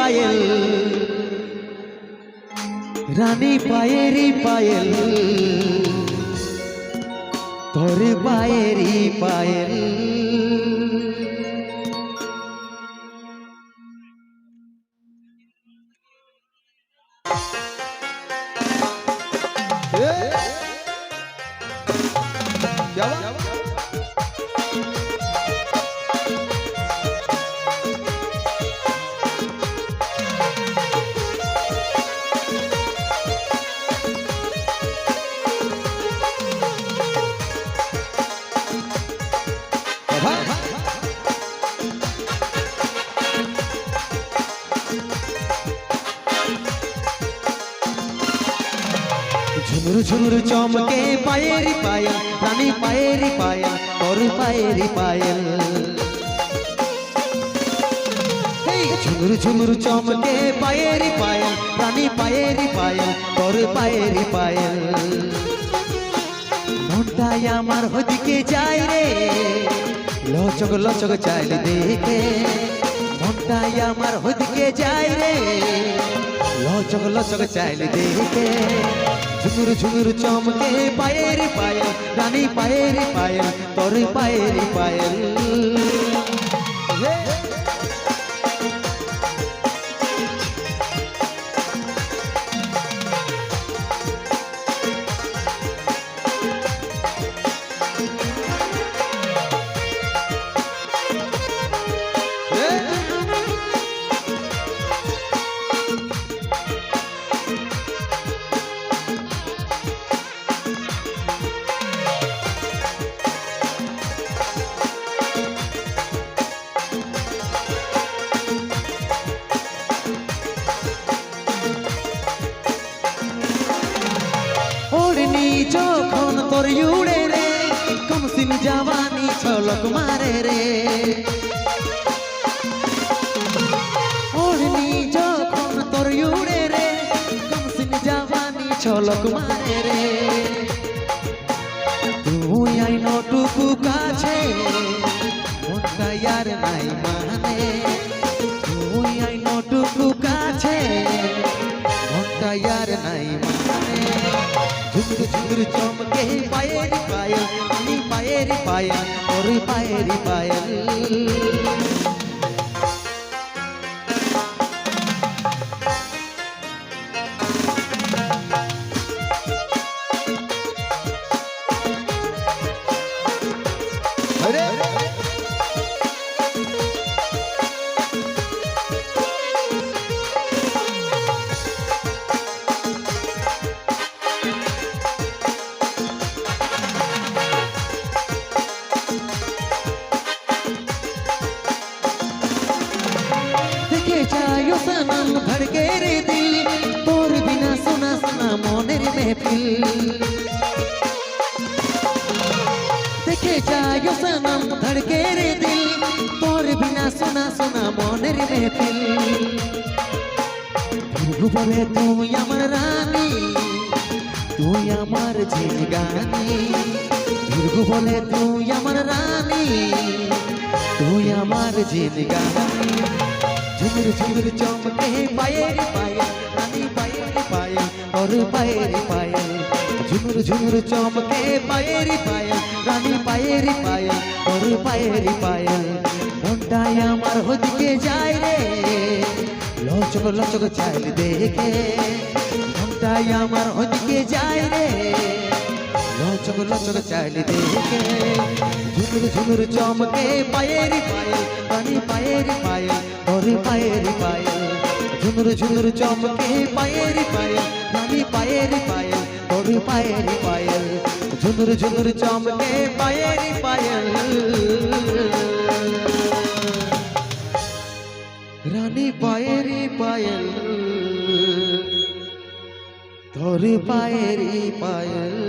পায়েল রানী পায়েরি পায়েল তোর পায়েরি পায়েল झुमुर झुमुर चमके पायरी पायल रानी पायरी पायल और पायरी पायल झुमुर झुमुर चमके पायरी पायल रानी पायरी पायल और पायरी पायल মনটাই আমার ওদিকে যায় রে লচক লচক চাইল দেখে মনটাই আমার ওদিকে যায় রে লচক লচক চাইল দেখে झुमुर झुमुर चमके पायरी पायल रानी पायरी पायल तोर पायरी पायल যখন তোর উড়ে রে কমসিন জওয়ানি ছলক মারে রে ওড়নি যখন তোর উড়ে রে কমসিন জওয়ানি ছলক মারে রে তুই আইনটুকু কাছে মনটা আর নাই মানে তুই আইনটুকু কাছে মনটা আর নাই মানে झुमुर झुमुर चमके पायरी पायल रानी पायरी पायल और पायरी पायल जायो सनम धड़के रे दिल तोर बिना सुना सुना मोनेर महफिल देखे जायो सनम धड़के रे दिल तोर बिना सुना सुना मोनेर महफिल बोले तुम अमर रानी तू अमर जिंदगानी बोले तू अमर रानी तू अमर जिंदगानी झुमुर झुमुर चमके पायरी पायल रानी पायरी पायल और पायरी पायल झुमुर झुमुर चमके पायरी पायल रानी पायरी पायल और पायरी पायल মনটাই আমার ওদিকে যায় রে লচক লচক চাইল দেখে মনটাই আমার ওদিকে যায় রে লচক লচক চাইল দেখে झुमुर झुमुर चमके पायरी पायल रानी पायरी पायल और पायरी पायल झुमुर झुमुर चमके पायरी पायल रानी पायरी पायल और पायरी पायल झुमुर झुमुर चमके पायरी पायल रानी पायरी पायल तोर पायरी पायल।